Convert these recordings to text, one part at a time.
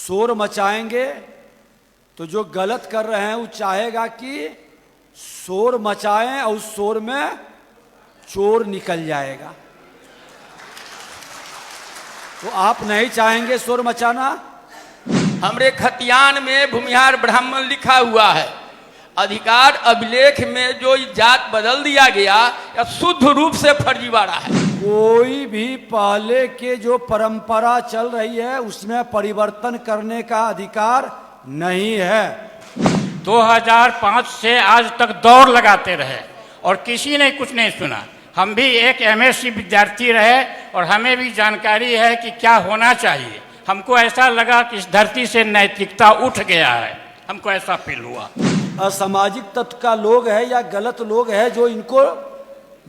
शोर मचाएंगे तो जो गलत कर रहे हैं वो चाहेगा कि शोर मचाएं और उस शोर में चोर निकल जाएगा। तो आप नहीं चाहेंगे शोर मचाना। हमरे खतियान में भूमिहार ब्राह्मण लिखा हुआ है। अधिकार अभिलेख में जो जात बदल दिया गया या शुद्ध रूप से फर्जीवाड़ा है। कोई भी पहले के जो परंपरा चल रही है उसमें परिवर्तन करने का अधिकार नहीं है। 2005 से आज तक दौड़ लगाते रहे और किसी ने कुछ नहीं सुना। हम भी एक एमएससी विद्यार्थी रहे और हमें भी जानकारी है कि क्या होना चाहिए। हमको ऐसा लगा कि इस धरती से नैतिकता उठ गया है, हमको ऐसा फील हुआ। असामाजिक तत्व का लोग है या गलत लोग है जो इनको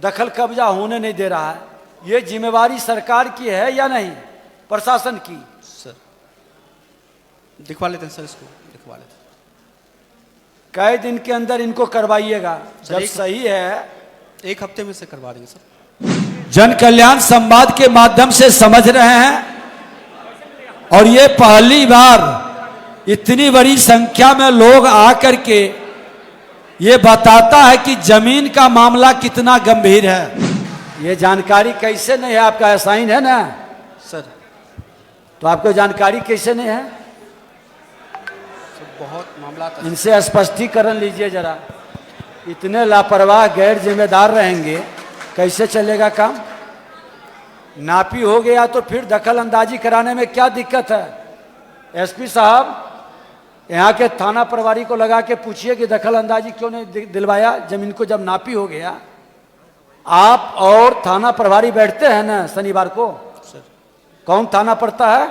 दखल कब्जा होने नहीं दे रहा है। ये जिम्मेवारी सरकार की है या नहीं, प्रशासन की? सर दिखवा लेते हैं सर, इसको दिखवा लेते हैं। कई दिन के अंदर इनको करवाइएगा, जब सही है 1 हफ्ते में से करवा देंगे सर। जन कल्याण संवाद के माध्यम से समझ रहे हैं और ये पहली बार इतनी बड़ी संख्या में लोग आकर के ये बताता है कि जमीन का मामला कितना गंभीर है। ये जानकारी कैसे नहीं है? आपका असाइन है ना सर? तो आपको जानकारी कैसे नहीं है? सर बहुत मामला था। इनसे स्पष्टीकरण लीजिए जरा। इतने लापरवाह गैर जिम्मेदार रहेंगे कैसे चलेगा काम? नापी हो गया तो फिर दखल अंदाजी कराने में क्या दिक्कत है? एसपी साहब यहाँ के थाना प्रभारी को लगा के पूछिए कि दखल अंदाजी क्यों नहीं दिलवाया जमीन को जब नापी हो गया। आप और थाना प्रभारी बैठते हैं ना शनिवार को? सर कौन थाना पड़ता है?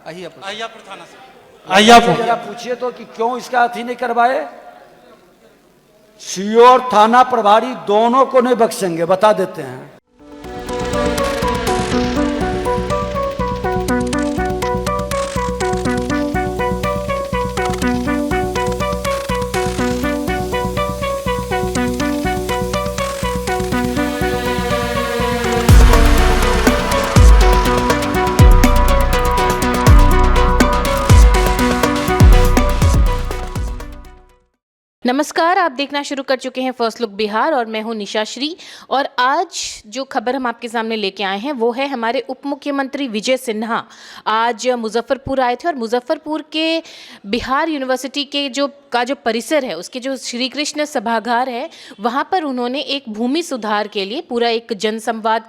अहियापुर थाना सर। अहियापुर। जरा पूछिए तो कि क्यों इसका अथी नहीं करवाए। सीओ और थाना प्रभारी दोनों को नहीं बख्शेंगे, बता देते हैं। नमस्कार, आप देखना शुरू कर चुके हैं फर्स्ट लुक बिहार और मैं हूं निशा श्री। और आज जो खबर हम आपके सामने लेके आए हैं वो है हमारे उप मुख्यमंत्री विजय सिन्हा आज मुजफ्फरपुर आए थे और मुजफ्फरपुर के बिहार यूनिवर्सिटी के जो परिसर है उसके जो श्री कृष्ण सभागार है वहाँ पर उन्होंने एक भूमि सुधार के लिए पूरा एक जनसंवाद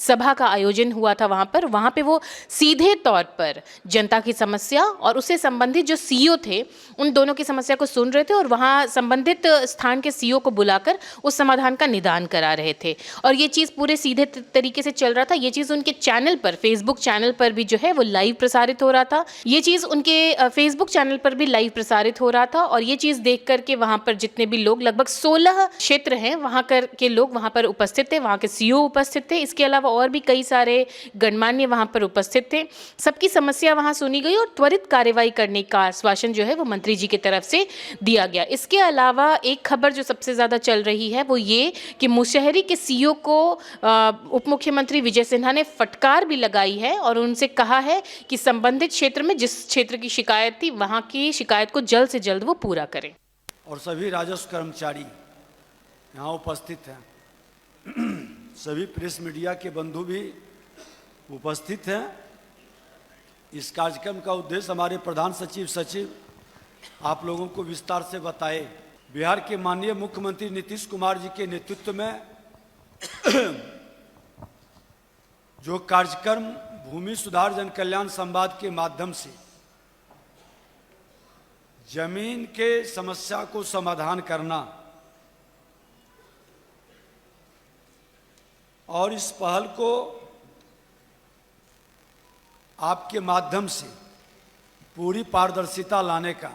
सभा का आयोजन हुआ था। वहाँ पे वो सीधे तौर पर जनता की समस्या और उससे संबंधित जो सीईओ थे उन दोनों की समस्या को सुन रहे थे और वहाँ संबंधित स्थान के सीईओ को बुलाकर उस समाधान का निदान करा रहे थे। और ये चीज़ पूरे सीधे तरीके से चल रहा था। ये चीज़ उनके चैनल पर, फेसबुक चैनल पर भी जो है वो लाइव प्रसारित हो रहा था। ये चीज़ उनके फेसबुक चैनल पर भी लाइव प्रसारित हो रहा था। और ये चीज़ देख करके वहाँ पर जितने भी लोग, लगभग 16 क्षेत्र हैं वहाँ के लोग वहाँ पर उपस्थित थे, वहाँ के सीईओ उपस्थित थे। इसके अलावा और भी कई सारे गणमान्य वहाँ पर उपस्थित थे। सबकी समस्या वहाँ सुनी गई और त्वरित कार्रवाई करने का आश्वासन जो है वो मंत्री जी की तरफ से दिया गया। इसके अलावा एक खबर जो सबसे ज़्यादा चल रही है वो ये कि मुशहरी के सीईओ को उप मुख्यमंत्री विजय सिन्हा ने फटकार भी लगाई है और उनसे कहा है कि संबंधित क्षेत्र में जिस क्षेत्र की शिकायत थी वहाँ की शिकायत को जल्द से जल्द वो पूरा करें। और सभी राजस्व कर्मचारी यहाँ उपस्थित हैं, सभी प्रेस मीडिया के बंधु भी उपस्थित हैं। इस कार्यक्रम का उद्देश्य हमारे प्रधान सचिव आप लोगों को विस्तार से बताए। बिहार के माननीय मुख्यमंत्री नीतीश कुमार जी के नेतृत्व में जो कार्यक्रम भूमि सुधार जन कल्याण संवाद के माध्यम से जमीन के समस्या को समाधान करना और इस पहल को आपके माध्यम से पूरी पारदर्शिता लाने का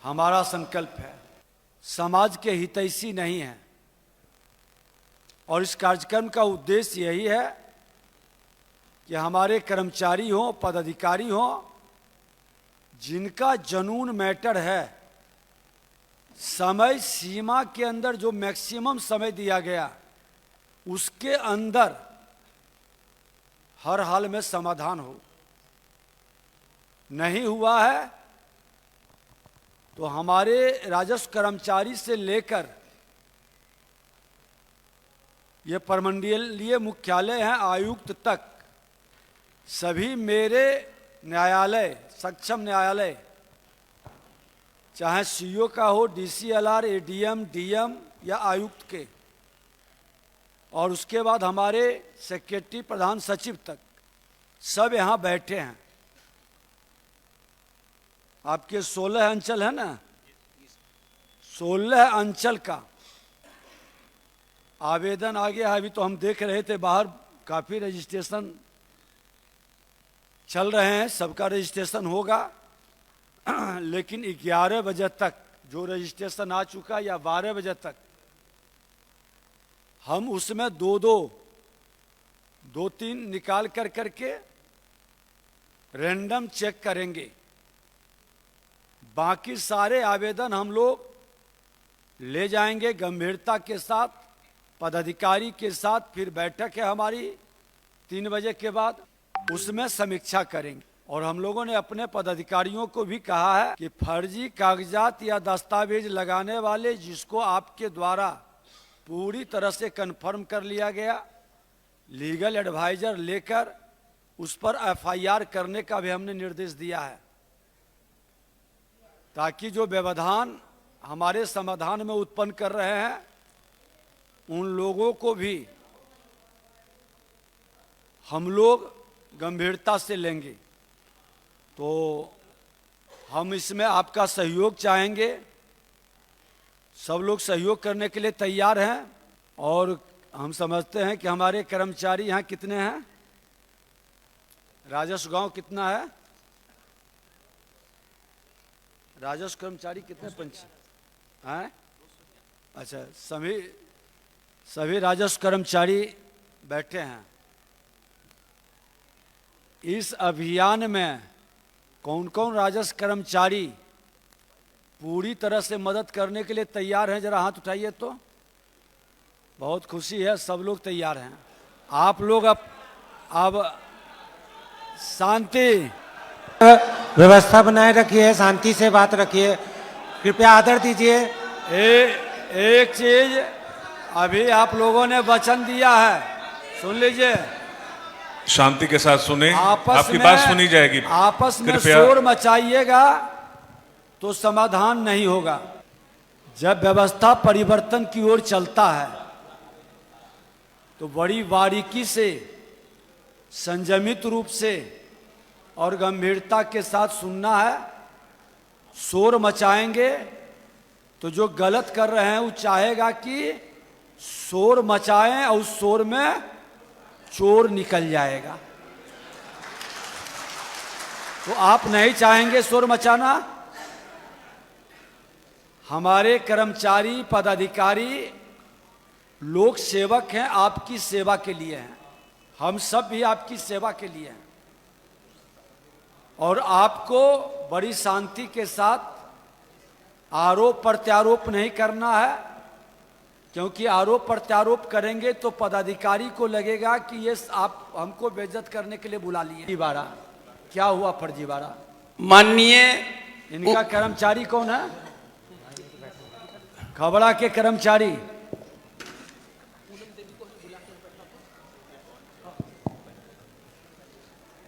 हमारा संकल्प है। समाज के हितैषी नहीं है और इस कार्यक्रम का उद्देश्य यही है कि हमारे कर्मचारी हों, पदाधिकारी हों, जिनका जनून मैटर है, समय सीमा के अंदर जो मैक्सिमम समय दिया गया उसके अंदर हर हाल में समाधान हो। नहीं हुआ है तो हमारे राजस्व कर्मचारी से लेकर ये प्रमंडलीय मुख्यालय हैं आयुक्त तक सभी मेरे न्यायालय सक्षम न्यायालय चाहे सीओ का हो, डीसीएलआर, एडीएम, डीएम या आयुक्त के, और उसके बाद हमारे सेक्रेटरी प्रधान सचिव तक सब यहाँ बैठे हैं। आपके 16 अंचल है ना, 16 अंचल का आवेदन आ गया है। अभी तो हम देख रहे थे बाहर काफ़ी रजिस्ट्रेशन चल रहे हैं, सबका रजिस्ट्रेशन होगा लेकिन 11 बजे तक जो रजिस्ट्रेशन आ चुका या 12 बजे तक हम उसमें दो तीन निकाल कर करके रैंडम चेक करेंगे। बाकी सारे आवेदन हम लोग ले जाएंगे गंभीरता के साथ, पदाधिकारी के साथ। फिर बैठक है हमारी 3 बजे के बाद, उसमें समीक्षा करेंगे। और हम लोगों ने अपने पदाधिकारियों को भी कहा है कि फर्जी कागजात या दस्तावेज लगाने वाले जिसको आपके द्वारा पूरी तरह से कंफर्म कर लिया गया, लीगल एडवाइजर लेकर उस पर एफआईआर करने का भी हमने निर्देश दिया है, ताकि जो व्यवधान हमारे समाधान में उत्पन्न कर रहे हैं उन लोगों को भी हम लोग गंभीरता से लेंगे। तो हम इसमें आपका सहयोग चाहेंगे। सब लोग सहयोग करने के लिए तैयार हैं और हम समझते हैं कि हमारे कर्मचारी यहाँ कितने हैं, राजस्व गांव कितना है, राजस्व कर्मचारी कितने पंच हैं? अच्छा, सभी राजस्व कर्मचारी बैठे हैं। इस अभियान में कौन कौन राजस्व कर्मचारी पूरी तरह से मदद करने के लिए तैयार हैं? जरा हाथ उठाइए तो। बहुत खुशी है, सब लोग तैयार हैं। आप लोग अब शांति व्यवस्था बनाए रखिए, शांति से बात रखिए, कृपया आदर दीजिए। एक चीज अभी आप लोगों ने वचन दिया है, सुन लीजिए। शांति के साथ सुने, आपकी में बात सुनी जाएगी। आपस में शोर मचाइएगा तो समाधान नहीं होगा। जब व्यवस्था परिवर्तन की ओर चलता है तो बड़ी बारीकी से, संयमित रूप से और गंभीरता के साथ सुनना है। शोर मचाएंगे तो जो गलत कर रहे हैं वो चाहेगा कि शोर मचाएं और उस शोर में चोर निकल जाएगा। तो आप नहीं चाहेंगे शोर मचाना। हमारे कर्मचारी, पदाधिकारी, लोक सेवक हैं, आपकी सेवा के लिए हैं। हम सब भी आपकी सेवा के लिए हैं और आपको बड़ी शांति के साथ आरोप प्रत्यारोप नहीं करना है, क्योंकि आरोप प्रत्यारोप करेंगे तो पदाधिकारी को लगेगा कि ये आप हमको बेइज्जत करने के लिए बुला लिए। फर्जीवाड़ा क्या हुआ? फर्जीवाड़ा माननीय इनका कर्मचारी कौन है? खबड़ा के कर्मचारी।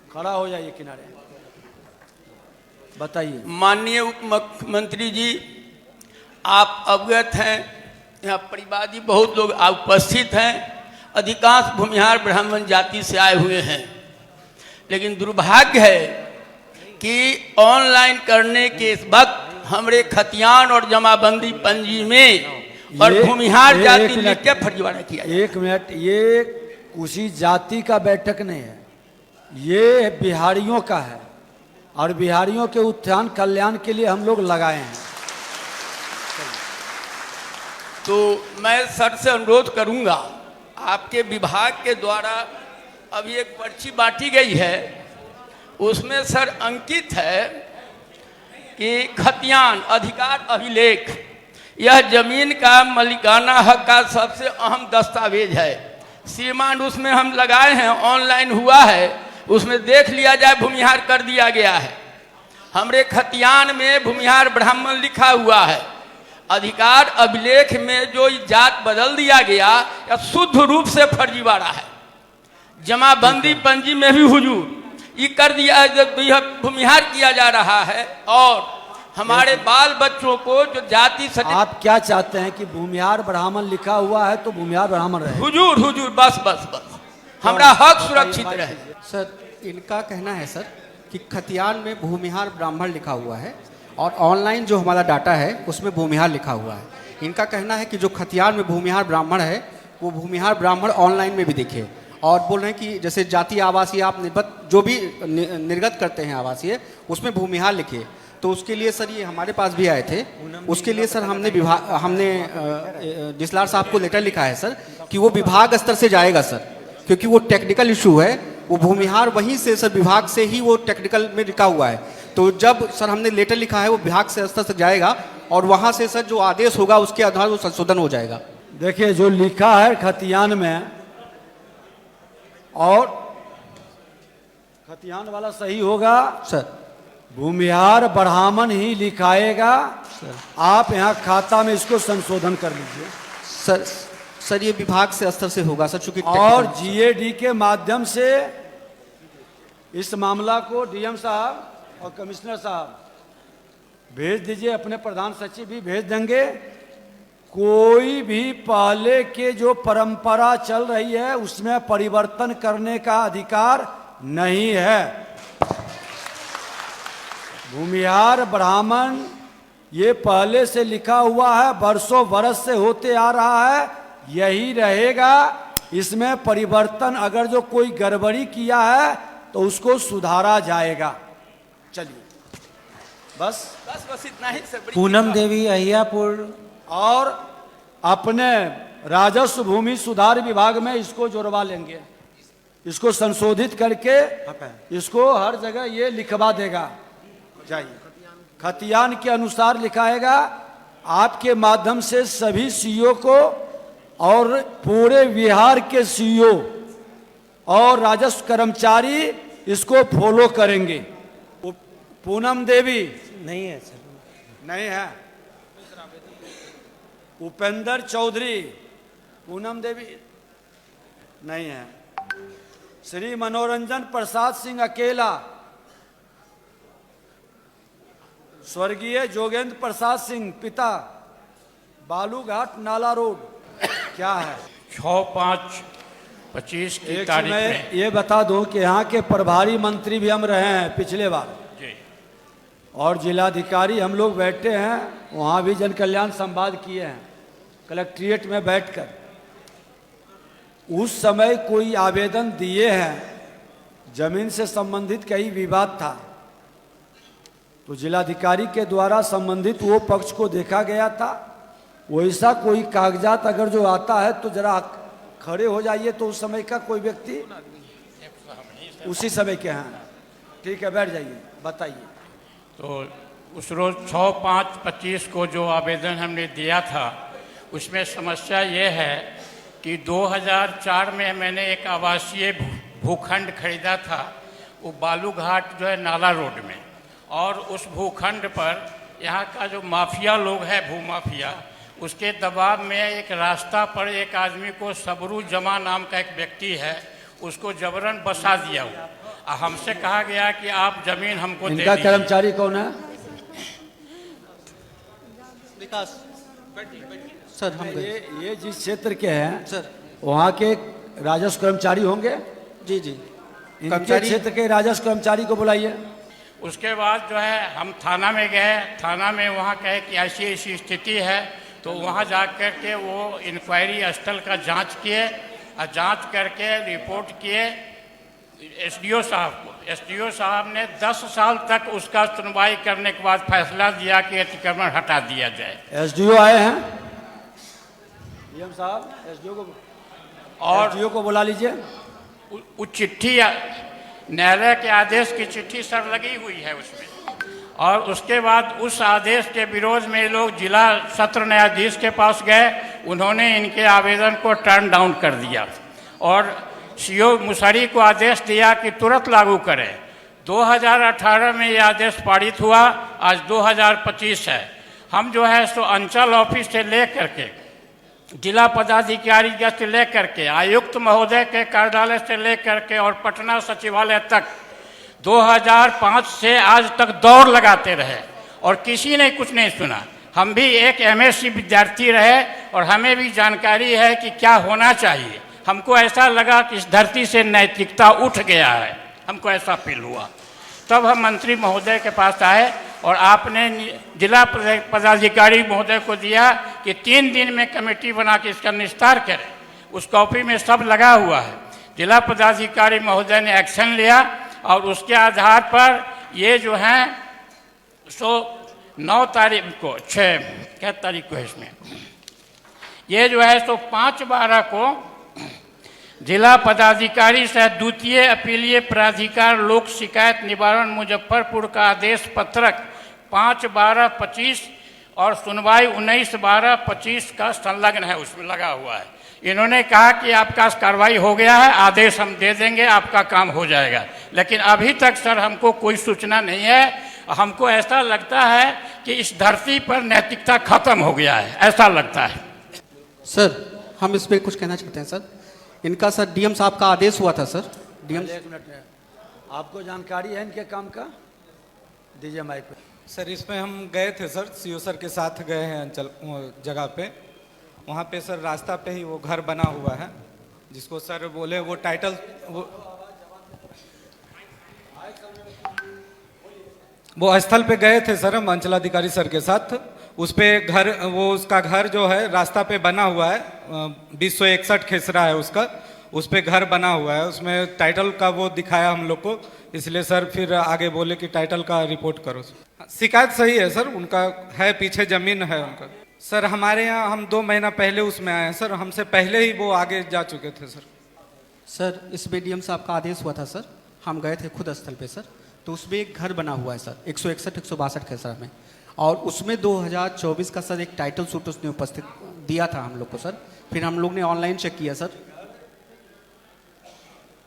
खड़ा हो जाइए किनारे, बताइए। माननीय उप मुख्यमंत्री जी, आप अवगत हैं, यहाँ परिवादी बहुत लोग उपस्थित हैं, अधिकांश भूमिहार ब्राह्मण जाति से आए हुए हैं। लेकिन दुर्भाग्य है कि ऑनलाइन करने के वक्त हमारे खतियान और जमाबंदी पंजी में और भूमिहार जाति लिख के फर्जीवाड़ा किया। एक मिनट, ये किसी जाति का बैठक नहीं है, ये बिहारियों का है और बिहारियों के उत्थान कल्याण के लिए हम लोग लगाए हैं। तो मैं सर से अनुरोध करूंगा, आपके विभाग के द्वारा अभी एक पर्ची बांटी गई है, उसमें सर अंकित है कि खतियान अधिकार अभिलेख यह जमीन का मालिकाना हक का सबसे अहम दस्तावेज है। श्रीमान उसमें हम लगाए हैं, ऑनलाइन हुआ है, उसमें देख लिया जाए, भूमिहार कर दिया गया है। हमरे खतियान में भूमिहार ब्राह्मण लिखा हुआ है। अधिकार अभिलेख में जो जात बदल दिया गया या शुद्ध रूप से फर्जीवाड़ा है। जमाबंदी पंजी में भी हुजूर ये कर दिया, जब भूमिहार किया जा रहा है और हमारे बाल बच्चों को जो जाति आप क्या चाहते हैं कि भूमिहार ब्राह्मण लिखा हुआ है तो भूमिहार ब्राह्मण रहे? हुजूर हुजूर बस बस बस हमारा हक सुरक्षित रहे। सर इनका कहना है सर कि खतियान में भूमिहार ब्राह्मण लिखा हुआ है और ऑनलाइन जो हमारा डाटा है उसमें भूमिहार लिखा हुआ है। इनका कहना है कि जो खतियान में भूमिहार ब्राह्मण है वो भूमिहार ब्राह्मण ऑनलाइन में भी दिखे, और बोल रहे हैं कि जैसे जातीय आवासीय आप जो भी निर्गत करते हैं आवासीय उसमें भूमिहार लिखिए। तो उसके लिए सर ये हमारे पास भी आए थे, उसके लिए सर हमने डिसलार साहब को लेटर लिखा है सर कि वो विभाग स्तर से जाएगा सर, क्योंकि वो टेक्निकल इशू है। वो भूमिहार वहीं से सर विभाग से ही वो टेक्निकल में लिखा हुआ है। तो जब सर हमने लेटर लिखा है वो विभाग से स्तर से जाएगा और वहाँ से सर जो आदेश होगा उसके आधार वो संशोधन हो जाएगा। देखिए जो लिखा है खतियान में, और खतियान वाला सही होगा सर, भूमिहार ब्राह्मण ही लिखाएगा सर। आप यहाँ खाता में इसको संशोधन कर लीजिए सर ये विभाग से स्तर से होगा सर, चूंकि और जीएडी के माध्यम से इस मामला को डीएम साहब और कमिश्नर साहब भेज दीजिए, अपने प्रधान सचिव भी भेज देंगे। कोई भी पहले के जो परंपरा चल रही है उसमें परिवर्तन करने का अधिकार नहीं है। भूमिहार ब्राह्मण ये पहले से लिखा हुआ है, बरसों बरस से होते आ रहा है, यही रहेगा। इसमें परिवर्तन अगर जो कोई गड़बड़ी किया है तो उसको सुधारा जाएगा। चलिए बस बस इतना ही सर। पूनम देवी अहियापुर, और अपने राजस्व भूमि सुधार विभाग में इसको जुड़वा लेंगे, इसको संशोधित करके इसको हर जगह ये लिखवा देगा। जाइए खतियान के अनुसार लिखाएगा। आपके माध्यम से सभी सीईओ को और पूरे बिहार के सीईओ और राजस्व कर्मचारी इसको फॉलो करेंगे। पूनम देवी नहीं है सर, नहीं है, उपेंद्र चौधरी, पूनम देवी नहीं है, श्री मनोरंजन प्रसाद सिंह अकेला, स्वर्गीय जोगेंद्र प्रसाद सिंह पिता, बालूघाट नाला रोड। क्या है 6/5/25 की तारीख में। ये बता दूं कि यहाँ के प्रभारी मंत्री भी हम रहे हैं पिछले बार जी, और जिलाधिकारी हम लोग बैठे हैं, वहाँ भी जन कल्याण संवाद किए हैं कलेक्ट्रेट में बैठकर। उस समय कोई आवेदन दिए हैं, जमीन से संबंधित कई विवाद था, तो जिलाधिकारी के द्वारा संबंधित वो पक्ष को देखा गया था। वैसा कोई कागजात अगर जो आता है तो जरा खड़े हो जाइए, तो उस समय का कोई व्यक्ति उसी समय के हैं। ठीक है, बैठ जाइए, बताइए। तो उस रोज 6/5/25 को जो आवेदन हमने दिया था उसमें समस्या ये है कि 2004 में मैंने एक आवासीय भूखंड खरीदा था, वो बालूघाट जो है नाला रोड में, और उस भूखंड पर यहाँ का जो माफिया लोग है, भूमाफिया, उसके दबाव में एक रास्ता पर एक आदमी को सबरू जमा नाम का एक व्यक्ति है, उसको जबरन बसा दिया हुआ। हमसे कहा गया कि आप जमीन हमको दे इनका दीजिए। कर्मचारी कौन है? विकास सर, हम ये जिस क्षेत्र के हैं सर, वहाँ के राजस्व कर्मचारी होंगे। जी इनके क्षेत्र के राजस्व कर्मचारी को बुलाइए। उसके बाद जो है हम थाना में गए, थाना में वहाँ कहे कि ऐसी ऐसी स्थिति है, तो वहाँ जा कर के वो इंक्वायरी स्थल का जांच किए और जांच करके रिपोर्ट किए एसडीओ साहब को। एसडीओ साहब ने 10 साल तक उसका सुनवाई करने के बाद फैसला दिया कि अतिक्रमण हटा दिया जाए। एसडीओ आए हैं, डीएम साहब एसडीओ को, और एसडीओ को बुला लीजिए। वो चिट्ठी न्यायालय के आदेश की चिट्ठी सर लगी हुई है उसमें, और उसके बाद उस आदेश के विरोध में लोग जिला सत्र न्यायाधीश के पास गए, उन्होंने इनके आवेदन को टर्न डाउन कर दिया और सीओ मुसरी को आदेश दिया कि तुरंत लागू करें। 2018 में ये आदेश पारित हुआ, आज 2025 है। हम जो है सो अंचल ऑफिस से ले करके जिला पदाधिकारी से ले करके आयुक्त महोदय के कार्यालय से ले करके और पटना सचिवालय तक 2005 से आज तक दौड़ लगाते रहे और किसी ने कुछ नहीं सुना। हम भी एक एमएससी विद्यार्थी रहे और हमें भी जानकारी है कि क्या होना चाहिए। हमको ऐसा लगा कि इस धरती से नैतिकता उठ गया है, हमको ऐसा फील हुआ। तब हम मंत्री महोदय के पास आए और आपने जिला पदाधिकारी महोदय को दिया कि 3 दिन में कमेटी बना के इसका निस्तार करें। उस कॉपी में सब लगा हुआ है। जिला पदाधिकारी महोदय ने एक्शन लिया और उसके आधार पर ये जो है सो 9 तारीख को 6 क्या तारीख को है इसमें, ये जो है सो 5/12 को जिला पदाधिकारी सह द्वितीय अपीलीय प्राधिकार लोक शिकायत निवारण मुजफ्फरपुर का आदेश पत्रक 5/12/25 और सुनवाई 19/12/25 का संलग्न है, उसमें लगा हुआ है। इन्होंने कहा कि आपका कार्रवाई हो गया है, आदेश हम दे देंगे, आपका काम हो जाएगा। लेकिन अभी तक सर हमको कोई सूचना नहीं है। हमको ऐसा लगता है कि इस धरती पर नैतिकता खत्म हो गया है, ऐसा लगता है। सर हम इस पर कुछ कहना चाहते हैं सर। इनका सर डीएम साहब का आदेश हुआ था सर। डीएम 1 मिनट में आपको जानकारी है इनके काम का, दीजिए माइक पे। सर इसमें हम गए थे सर, सीओ सर के साथ गए हैं अंचल जगह पे। वहाँ पे सर रास्ता पे ही वो घर बना हुआ है जिसको सर बोले वो टाइटल वो स्थल पे गए थे सर हम अंचलाधिकारी सर के साथ। उस पे घर वो उसका घर जो है रास्ता पे बना हुआ है, 261 खेसरा है उसका, उस पे घर बना हुआ है। उसमें टाइटल का वो दिखाया हम लोग को, इसलिए सर फिर आगे बोले कि टाइटल का रिपोर्ट करो। शिकायत सही है सर, उनका है, पीछे जमीन है उनका। सर हमारे यहाँ हम 2 महीना पहले उसमें आए हैं सर, हमसे पहले ही वो आगे जा चुके थे सर। सर इसमें डीएम साहब का आदेश हुआ था सर, हम गए थे खुद स्थल पे सर। तो उसमें एक घर बना हुआ है सर 161-162 खेसरा में, और उसमें 2024 का सर एक टाइटल सूट उसने उपस्थित दिया था हम लोग को सर। फिर हम लोग ने ऑनलाइन चेक किया सर,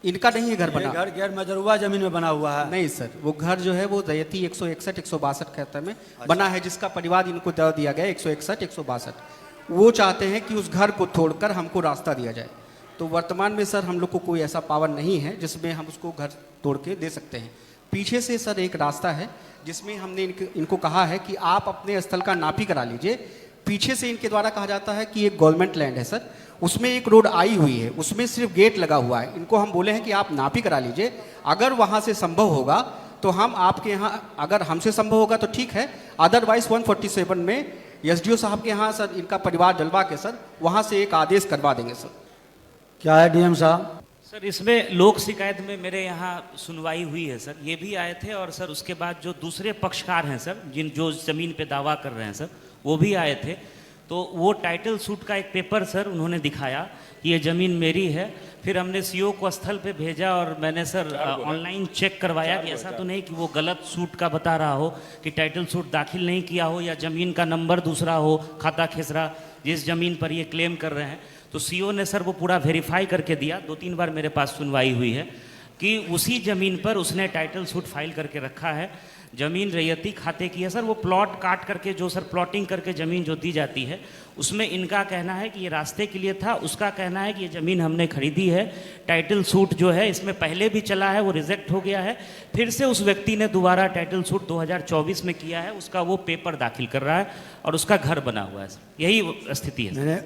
इनका नहीं है घर बना। घर गैर मजरूआ जमीन में बना हुआ है। नहीं सर, वो घर जो है वो दयती 161-162 खेतर में बना है, जिसका परिवार इनको दे दिया गया 161-162। वो चाहते हैं कि उस घर को तोड़कर हमको रास्ता दिया जाए। तो वर्तमान में सर हम लोग को कोई ऐसा पावर नहीं है जिसमें हम उसको घर तोड़ के दे सकते हैं। पीछे से सर एक रास्ता है जिसमें हमने इनको कहा है कि आप अपने स्थल का नापी करा लीजिए। पीछे से इनके द्वारा कहा जाता है कि एक गवर्नमेंट लैंड है सर, उसमें एक रोड आई हुई है, उसमें सिर्फ गेट लगा हुआ है। इनको हम बोले हैं कि आप नापी करा लीजिए, अगर वहाँ से संभव होगा तो हम आपके यहाँ, अगर हमसे संभव होगा तो ठीक है, अदरवाइज 147 में एसडीओ साहब के यहाँ सर इनका परिवार डलवा के सर वहाँ से एक आदेश करवा देंगे सर। क्या है डीएम साहब? सर इसमें लोक शिकायत में मेरे यहाँ सुनवाई हुई है सर, ये भी आए थे। और सर उसके बाद जो दूसरे पक्षकार हैं सर, जो ज़मीन पे दावा कर रहे हैं सर, वो भी आए थे। तो वो टाइटल सूट का एक पेपर सर उन्होंने दिखाया कि ये ज़मीन मेरी है। फिर हमने सीओ को स्थल पे भेजा और मैंने सर ऑनलाइन चेक करवाया कि ऐसा तो नहीं कि वो गलत सूट का बता रहा हो, कि टाइटल सूट दाखिल नहीं किया हो या ज़मीन का नंबर दूसरा हो, खाता खेसरा जिस ज़मीन पर ये क्लेम कर रहे हैं। तो सीओ ने सर वो पूरा वेरीफाई करके दिया। 2-3 बार मेरे पास सुनवाई हुई है कि उसी ज़मीन पर उसने टाइटल सूट फाइल करके रखा है। ज़मीन रैयती खाते की है सर, वो प्लॉट काट करके जो सर प्लॉटिंग करके ज़मीन जो दी जाती है उसमें इनका कहना है कि ये रास्ते के लिए था, उसका कहना है कि ये ज़मीन हमने खरीदी है। टाइटल सूट जो है इसमें पहले भी चला है, वो रिजेक्ट हो गया है। फिर से उस व्यक्ति ने दोबारा टाइटल सूट 2024 में किया है, उसका वो पेपर दाखिल कर रहा है और उसका घर बना हुआ है सर। यही स्थिति है। मैंने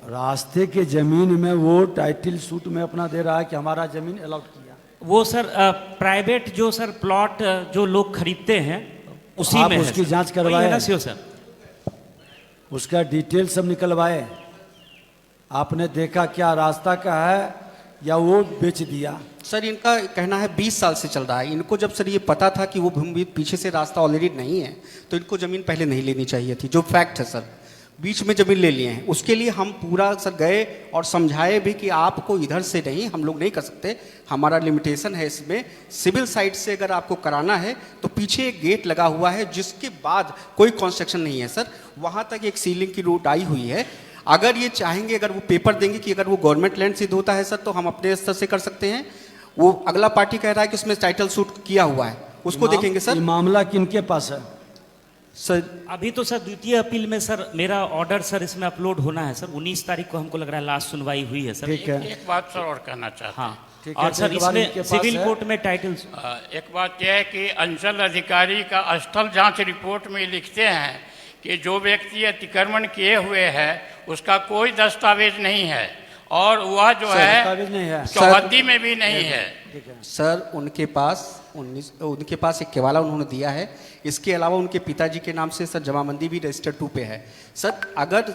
रास्ते के जमीन में वो टाइटल सूट में अपना दे रहा है कि हमारा जमीन अलाउड किया। वो सर प्राइवेट जो सर प्लॉट जो लोग खरीदते हैं उसी आप में उसकी है जांच करवाए ना सीओ सर? उसका डिटेल सब निकलवाए। आपने देखा क्या रास्ता का है या वो बेच दिया? सर इनका कहना है 20 साल से चल रहा है। इनको जब सर ये पता था कि वो भूमि पीछे से रास्ता ऑलरेडी नहीं है तो इनको ज़मीन पहले नहीं लेनी चाहिए थी, जो फैक्ट है सर। बीच में ज़मीन ले लिए हैं, उसके लिए हम पूरा सर गए और समझाए भी कि आपको इधर से नहीं, हम लोग नहीं कर सकते, हमारा लिमिटेशन है इसमें। सिविल साइड से अगर आपको कराना है तो पीछे एक गेट लगा हुआ है जिसके बाद कोई कंस्ट्रक्शन नहीं है सर। वहाँ तक एक सीलिंग की रोड आई हुई है। अगर ये चाहेंगे, अगर वो पेपर देंगे कि अगर वो गवर्नमेंट लैंड सिद्ध होता है सर तो हम अपने स्तर से कर सकते हैं। वो अगला पार्टी कह रहा है कि उसमें टाइटल सूट किया हुआ है, उसको देखेंगे ये सर। मामला किनके पास है? सर अभी तो सर द्वितीय अपील में सर मेरा ऑर्डर सर इसमें अपलोड होना है सर। 19 तारीख को हमको लग रहा है लास्ट सुनवाई हुई है सर। ठीक है। एक बात सर और कहना चाहता हूँ। हाँ, ठीक है, और सर तो एक बार इनके इसमें पास सिविल है। कोर्ट में टाइटल एक बात यह है कि अंचल अधिकारी का स्थल जांच रिपोर्ट में लिखते हैं कि जो व्यक्ति अतिक्रमण किए हुए है उसका कोई दस्तावेज नहीं है और वह जो दस्तावेज नहीं है है। चौहद्दी में भी नहीं है। सर उनके पास एक केवाला उन्होंने दिया है। इसके अलावा उनके पिताजी के नाम से सर जमाबंदी भी रजिस्टर 2 पे है। सर अगर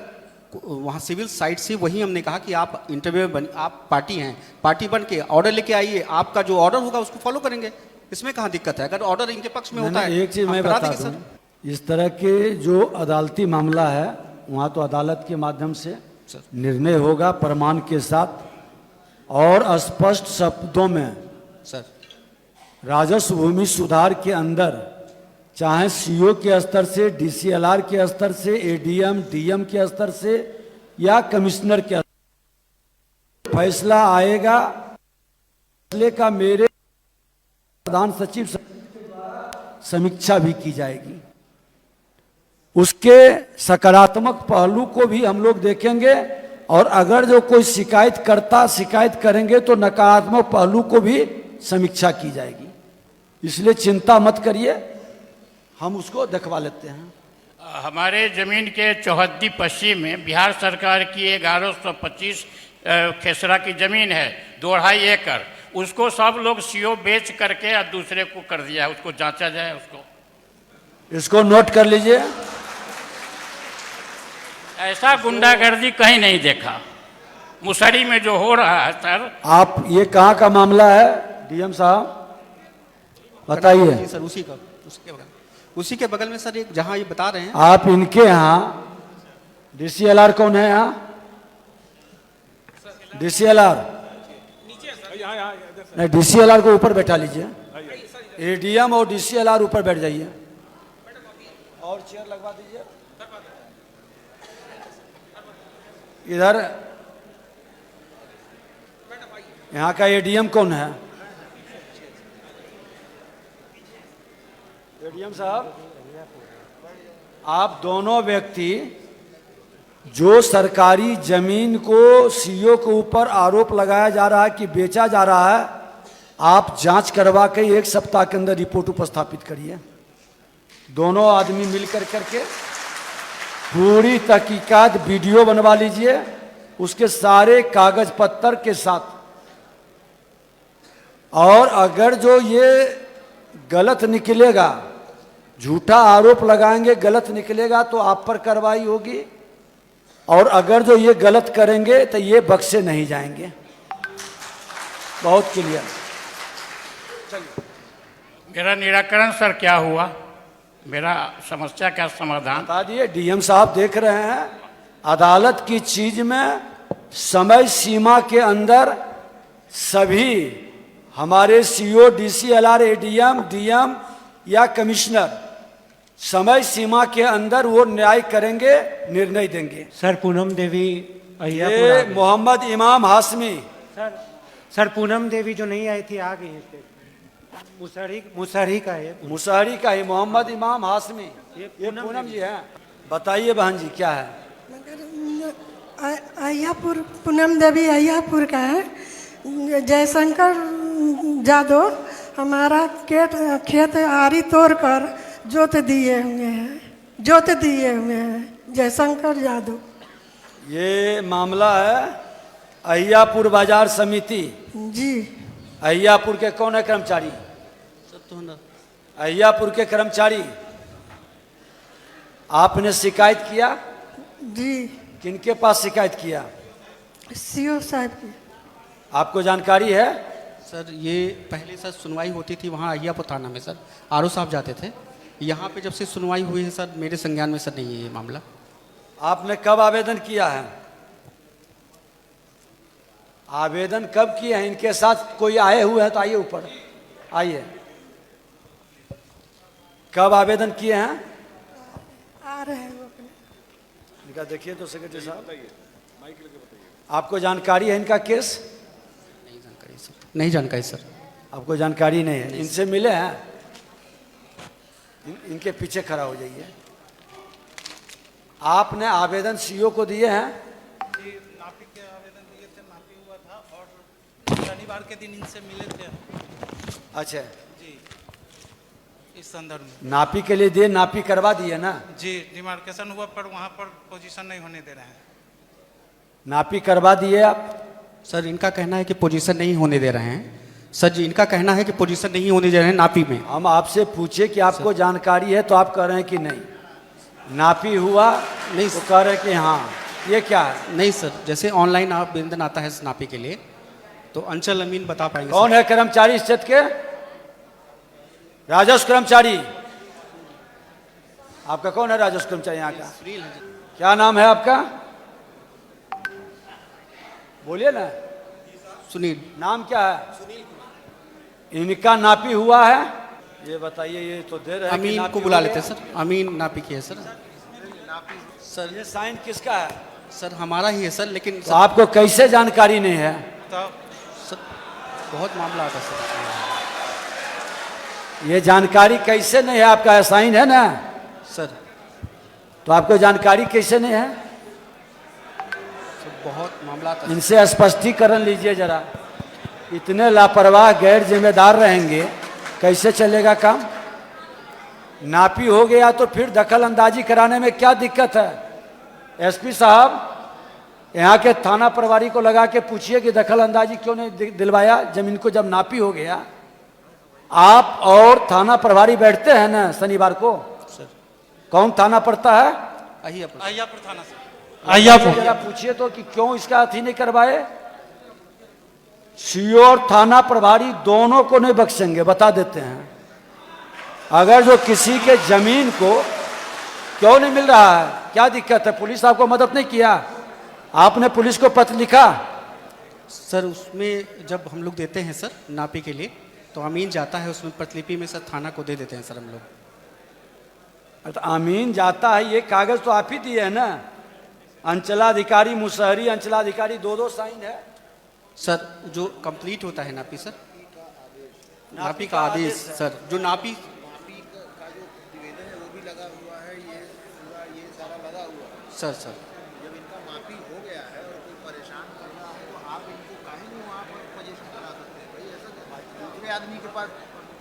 वहाँ सिविल साइड से वही हमने कहा कि आप इंटरव्यू में आप पार्टी हैं, पार्टी बन के ऑर्डर लेके आइए, आपका जो ऑर्डर होगा उसको फॉलो करेंगे, इसमें कहाँ दिक्कत है? अगर ऑर्डर इनके पक्ष में होता है एक चीज हम मैं करा बता देंगे दूं, सर। इस तरह के जो अदालती मामला है वहाँ तो अदालत के माध्यम से निर्णय होगा प्रमाण के साथ और स्पष्ट शब्दों में। सर राजस्व भूमि सुधार के अंदर चाहे सीओ के स्तर से, डीसीएलआर के स्तर से, एडीएम डीएम के स्तर से या कमिश्नर के स्तर फैसला आएगा। फैसले का मेरे प्रधान सचिव समीक्षा भी की जाएगी। उसके सकारात्मक पहलू को भी हम लोग देखेंगे और अगर जो कोई शिकायत करेंगे तो नकारात्मक पहलू को भी समीक्षा की जाएगी। इसलिए चिंता मत करिए, हम उसको दिखवा लेते हैं। हमारे जमीन के चौहद्दी पश्चिम में बिहार सरकार की 1125 खेसरा की जमीन है, 2.5 एकड़। उसको सब लोग सीओ बेच करके और दूसरे को कर दिया है, उसको जांचा जाए। इसको नोट कर लीजिए। ऐसा गुंडागर्दी कहीं नहीं देखा। मुसहरी में जो हो रहा है सर। आप ये कहाँ का मामला है डीएम साहब बताइए? जी सर उसी के बगल में सर एक जहाँ ये बता रहे हैं आप इनके यहाँ डीसीएलआर कौन है? यहाँ डीसीएलआर नहीं, डीसीएलआर को ऊपर बैठा लीजिए। एडीएम और डीसीएलआर ऊपर बैठ जाइए और चेयर लगवा दीजिए। इधर यहाँ का एडीएम कौन है? एडीएम साहब, आप दोनों व्यक्ति जो सरकारी जमीन को सीओ के ऊपर आरोप लगाया जा रहा है कि बेचा जा रहा है, आप जांच करवा के 1 सप्ताह के अंदर रिपोर्ट उपस्थापित करिए। दोनों आदमी मिलकर करके पूरी तहकीकात वीडियो बनवा लीजिए उसके सारे कागज पत्तर के साथ। और अगर जो ये गलत निकलेगा, झूठा आरोप लगाएंगे, गलत निकलेगा तो आप पर कार्रवाई होगी। और अगर जो ये गलत करेंगे तो ये बख्शे नहीं जाएंगे। बहुत क्लियर। मेरा निराकरण सर क्या हुआ? मेरा समस्या का समाधान बता दिए। डीएम साहब देख रहे हैं, अदालत की चीज में समय सीमा के अंदर सभी हमारे सीओ, डीसीएलआर, एडीएम, डीएम या कमिश्नर समय सीमा के अंदर वो न्याय करेंगे, निर्णय देंगे। सर पूनम देवी ये मोहम्मद इमाम हाशमी। सर पूनम देवी जो नहीं आई थी आ गई है। मुसहरी का है। मुसहरी का ही मोहम्मद इमाम हाशमी। ये पूनम जी हैं। बताइए बहन जी क्या है? अय्यापुर, पूनम देवी अय्यापुर का है। जयशंकर जादव हमारा खेत आरी तोड़कर जोत दिए हुए हैं जयशंकर यादव। ये मामला है अय्यापुर बाजार समिति। जी अय्यापुर के कौन है कर्मचारी? अय्यापुर के कर्मचारी। आपने शिकायत किया? जी। किनके पास शिकायत किया? सीओ साहब की। आपको जानकारी है? सर ये पहले सर सुनवाई होती थी वहाँ अय्यापुर थाना में, सर आरओ साहब जाते थे। यहाँ पे जब से सुनवाई हुई है सर मेरे संज्ञान में सर नहीं है ये मामला। आपने कब आवेदन किया है? आवेदन कब किए हैं? इनके साथ कोई आए हुए हैं तो आइए ऊपर आइए। कब आवेदन किए हैं? आ रहे हैं इनका देखिए तो सेक्रेटरी साहब, आपको जानकारी है इनका केस? नहीं जानकारी सर। आपको जानकारी नहीं है? इनसे मिले हैं? इनके पीछे खड़ा हो जाइए। आपने आवेदन सीओ को दिए हैं? नापी के आवेदन दिए थे, नापी हुआ था और शनिवार के दिन इनसे मिले थे। अच्छा जी, इस संदर्भ में नापी के लिए दिए, नापी करवा दिए ना? जी, डिमार्केशन हुआ पर वहाँ पर पोजीशन नहीं होने दे रहे हैं। नापी करवा दिए आप? सर इनका कहना है कि पोजीशन नहीं होने दे रहे हैं। सर जी इनका कहना है कि पोजीशन नहीं होने दे रहे हैं नापी में। हम आपसे पूछे कि आपको जानकारी है तो आप कह रहे हैं कि नहीं। नापी हुआ नहीं तो कह रहे हैं कि हाँ। ये क्या है? नहीं सर, जैसे ऑनलाइन आवेदन आता है नापी के लिए तो अंचल अमीन बता पाएंगे। कौन है कर्मचारी इस क्षेत्र के? राजस्व कर्मचारी आपका कौन है? राजस्व कर्मचारी यहाँ का क्या नाम है आपका? बोलिए ना। सुनील। नाम क्या है? इनका नापी हुआ है? ये बताइए। ये तो दे रहे हैं कि अमीन नापी को बुला हो लेते गया। हैं सर। अमीन नापी की है सर। सर ये साइन किसका है? सर हमारा ही है सर, लेकिन तो आपको कैसे जानकारी नहीं है? सर बहुत मामला आता सर। ये जानकारी कैसे नहीं है आपका? साइन है ना सर? तो आपको जानकारी कैसे नहीं है? सर बहुत मामला आता। इनसे स्पष्टीकरण लीजिए जरा। इतने लापरवाह गैर जिम्मेदार रहेंगे कैसे चलेगा काम? नापी हो गया तो फिर दखल अंदाजी कराने में क्या दिक्कत है? एसपी साहब यहाँ के थाना प्रभारी को लगा के पूछिए कि दखल अंदाजी क्यों नहीं दिलवाया जमीन को जब नापी हो गया। आप और थाना प्रभारी बैठते हैं ना शनिवार को? सर कौन थाना पड़ता है? अहियापुर थाना से। अहियापुर जरा पूछिए तो कि क्यों इसका अथी नहीं करवाए। सीओ और थाना प्रभारी दोनों को नहीं बख्शेंगे, बता देते हैं। अगर जो किसी के जमीन को क्यों नहीं मिल रहा है, क्या दिक्कत है? पुलिस आपको मदद नहीं किया? आपने पुलिस को पत्र लिखा? सर उसमें जब हम लोग देते हैं सर नापी के लिए तो अमीन जाता है, उसमें प्रतिलिपि में सर थाना को दे देते हैं सर हम लोग। तो अमीन जाता है, ये कागज तो आप ही दिए है ना? अंचलाधिकारी, मुसहरी अंचलाधिकारी, दो साइन है सर। जो कंप्लीट होता है नापी सर, नापी का आदेश सर, जो नापी सर सर जब इनका माफी हो गया है और कोई परेशान कर रहा है तो आप इनको काहे नहीं वहाँ पर पोजीशन करा सकते हैं? भाई ऐसा दूसरे आदमी के पास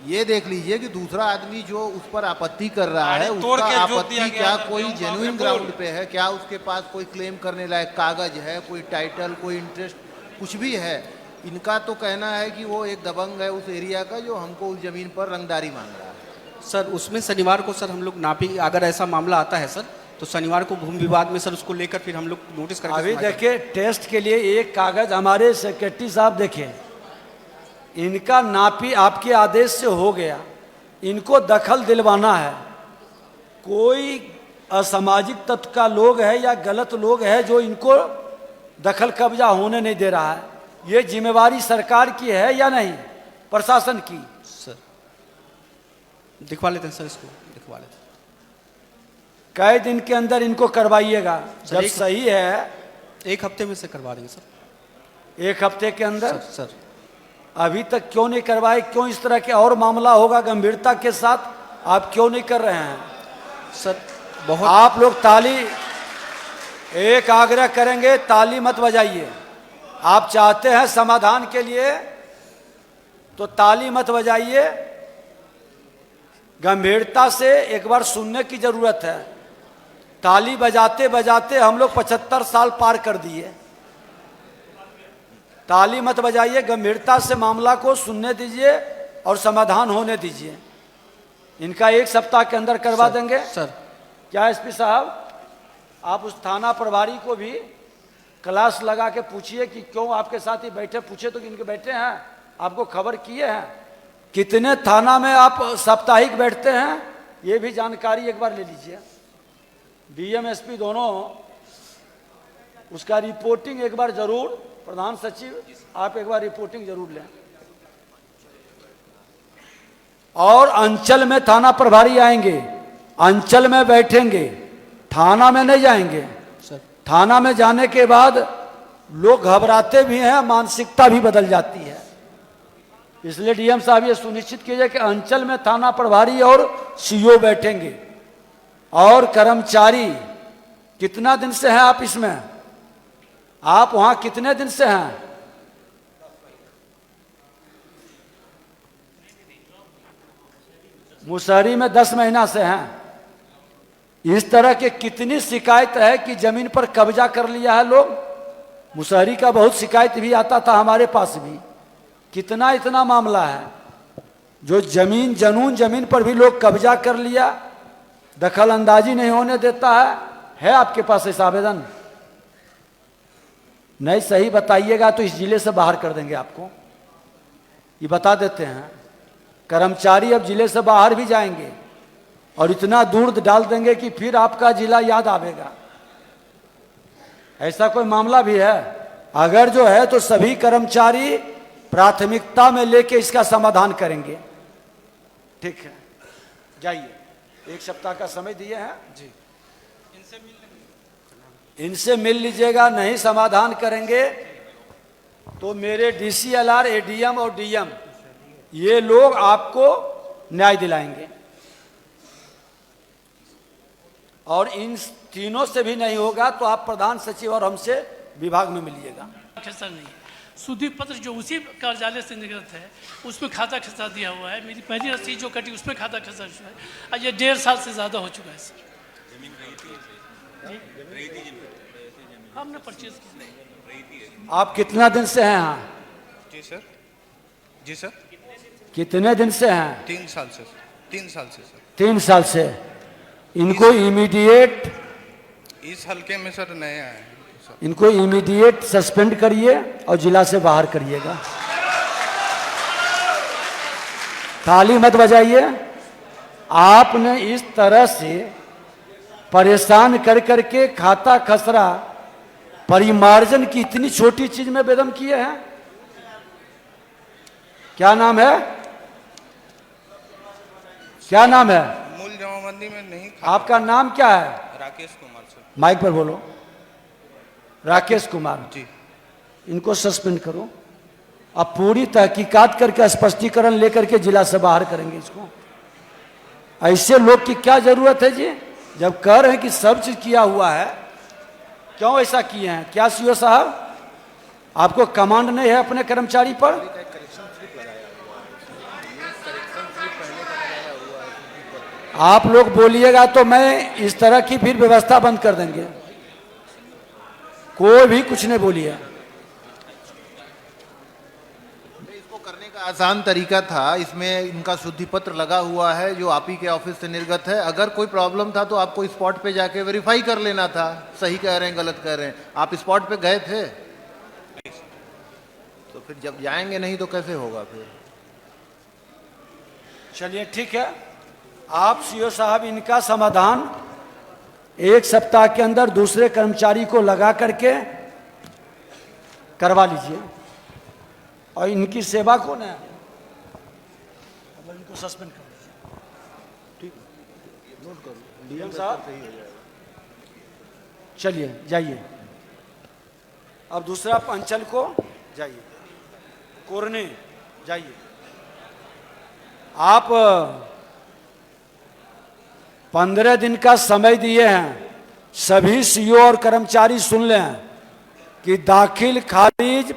ये देख लीजिए कि दूसरा आदमी जो उस पर आपत्ति कर रहा है उसका आपत्ति क्या कोई जेन्युइन ग्राउंड पे है? क्या उसके पास कोई क्लेम करने लायक कागज है, कोई टाइटल, कोई इंटरेस्ट, कुछ भी है? इनका तो कहना है कि वो एक दबंग है उस एरिया का जो हमको उस जमीन पर रंगदारी मांग रहा है। सर उसमें शनिवार को सर हम लोग नापी, अगर ऐसा मामला आता है सर तो शनिवार को भूमि विवाद में सर उसको लेकर फिर हम लोग नोटिस करके अभी देखिए टेस्ट के लिए एक कागज हमारे सेक्रेटरी साहब देखें, इनका नापी आपके आदेश से हो गया, इनको दखल दिलवाना है। कोई असामाजिक तत्व का लोग है या गलत लोग है जो इनको दखल कब्जा होने नहीं दे रहा है। ये जिम्मेवारी सरकार की है या नहीं, प्रशासन की? सर दिखवा लेते हैं सर, इसको दिखवा लेते हैं। कई दिन के अंदर इनको करवाइएगा, जब सही है। एक हफ्ते में से करवा देंगे सर। एक हफ्ते के अंदर? सर अभी तक क्यों नहीं करवाए? क्यों इस तरह के और मामला होगा गंभीरता के साथ, आप क्यों नहीं कर रहे हैं? सर बहुत आप लोग ताली, एक आग्रह करेंगे, ताली मत बजाइए। आप चाहते हैं समाधान के लिए तो ताली मत बजाइए, गंभीरता से एक बार सुनने की जरूरत है। ताली बजाते बजाते हम लोग 75 साल पार कर दिए। ताली मत बजाइए, गंभीरता से मामला को सुनने दीजिए और समाधान होने दीजिए। इनका एक सप्ताह के अंदर करवा देंगे सर। क्या एसपी साहब, आप उस थाना प्रभारी को भी क्लास लगा के पूछिए कि क्यों आपके साथ ही बैठे, पूछे तो इनके बैठे हैं, आपको खबर किए हैं? कितने थाना में आप साप्ताहिक बैठते हैं, ये भी जानकारी एक बार ले लीजिए। डीएम एसपी दोनों, उसका रिपोर्टिंग एक बार जरूर, प्रधान सचिव आप एक बार रिपोर्टिंग जरूर लें। और अंचल में थाना प्रभारी आएंगे, अंचल में बैठेंगे, थाना में नहीं जाएंगे। थाना में जाने के बाद लोग घबराते भी हैं, मानसिकता भी बदल जाती है। इसलिए डीएम साहब ये सुनिश्चित कीजिए कि अंचल में थाना प्रभारी और सीओ बैठेंगे। और कर्मचारी, कितना दिन से हैं आप इसमें? आप वहां कितने दिन से हैं? मुसहरी में 10 महीना से हैं। इस तरह के कितनी शिकायत है कि जमीन पर कब्जा कर लिया है लोग। मुसहरी का बहुत शिकायत भी आता था हमारे पास भी। कितना इतना मामला है जो जमीन जमीन पर भी लोग कब्जा कर लिया, दखल अंदाजी नहीं होने देता है आपके पास ऐसा आवेदन? नहीं सही बताइएगा तो इस जिले से बाहर कर देंगे आपको, ये बता देते हैं। कर्मचारी अब जिले से बाहर भी जाएंगे और इतना दूर डाल देंगे कि फिर आपका जिला याद आवेगा। ऐसा कोई मामला भी है? अगर जो है तो सभी कर्मचारी प्राथमिकता में लेके इसका समाधान करेंगे। ठीक है, जाइए। 1 सप्ताह का समय दिए हैं जी, इनसे मिल लीजिएगा। नहीं समाधान करेंगे तो मेरे डीसीएलआर, एडीएम और डीएम ये लोग आपको न्याय दिलाएंगे। और इन तीनों से भी नहीं होगा तो आप प्रधान सचिव और हमसे विभाग में मिलिएगा। खसा नहीं, शुद्धि पत्र जो उसी कार्यालय से निर्गत है उसमें खाता खसा दिया हुआ है। मेरी पहली रसीद जो कटी उसमें खाता खसा हुआ है। आज ये 1.5 साल से ज़्यादा हो चुका है सर। हमने परचेज की। आप कितना दिन से हैं यहाँ? जी सर, जी सर। कितने दिन से हैं? 3 साल से। 3 साल से सर। 3 साल से। इनको इमीडिएट, इस हल्के में सर नए आए हैं, इनको इमीडिएट सस्पेंड करिए और जिला से बाहर करिएगा। ताली मत बजाइए। आपने इस तरह से परेशान कर करके खाता खसरा परिमार्जन की इतनी छोटी चीज में बेदम किए हैं। क्या नाम है? क्या नाम है? मूल जमाबंदी में नहीं। आपका नाम क्या है? राकेश कुमार सर। माइक पर बोलो। राकेश कुमार जी। इनको सस्पेंड करो। अब पूरी तहकीकात करके स्पष्टीकरण लेकर के जिला से बाहर करेंगे इसको। ऐसे लोग की क्या जरूरत है जी? जब कह रहे हैं कि सब चीज किया हुआ है, क्यों ऐसा किए हैं? क्या सीओ साहब आपको कमांड नहीं है अपने कर्मचारी पर? आप लोग बोलिएगा तो मैं इस तरह की फिर व्यवस्था बंद कर देंगे। कोई भी कुछ नहीं बोलिए। इसको करने का आसान तरीका था, इसमें इनका शुद्धि पत्र लगा हुआ है जो आप ही के ऑफिस से निर्गत है। अगर कोई प्रॉब्लम था तो आपको स्पॉट पे जाके वेरीफाई कर लेना था, सही कह रहे हैं गलत कह रहे हैं। आप स्पॉट पे गए थे तो फिर जब जाएंगे नहीं तो कैसे होगा फिर? चलिए ठीक है, आप सीओ साहब इनका समाधान 1 सप्ताह के अंदर दूसरे कर्मचारी को लगा करके करवा लीजिए। और इनकी सेवा कौन है? इनको सस्पेंड कर दीजिए। ठीक, नोट करो डीएम साहब। चलिए जाइए। अब दूसरा अंचल को जाइए, कोरने जाइए। आप 15 दिन का समय दिए हैं। सभी सीओ और कर्मचारी सुन लें कि दाखिल, खारिज,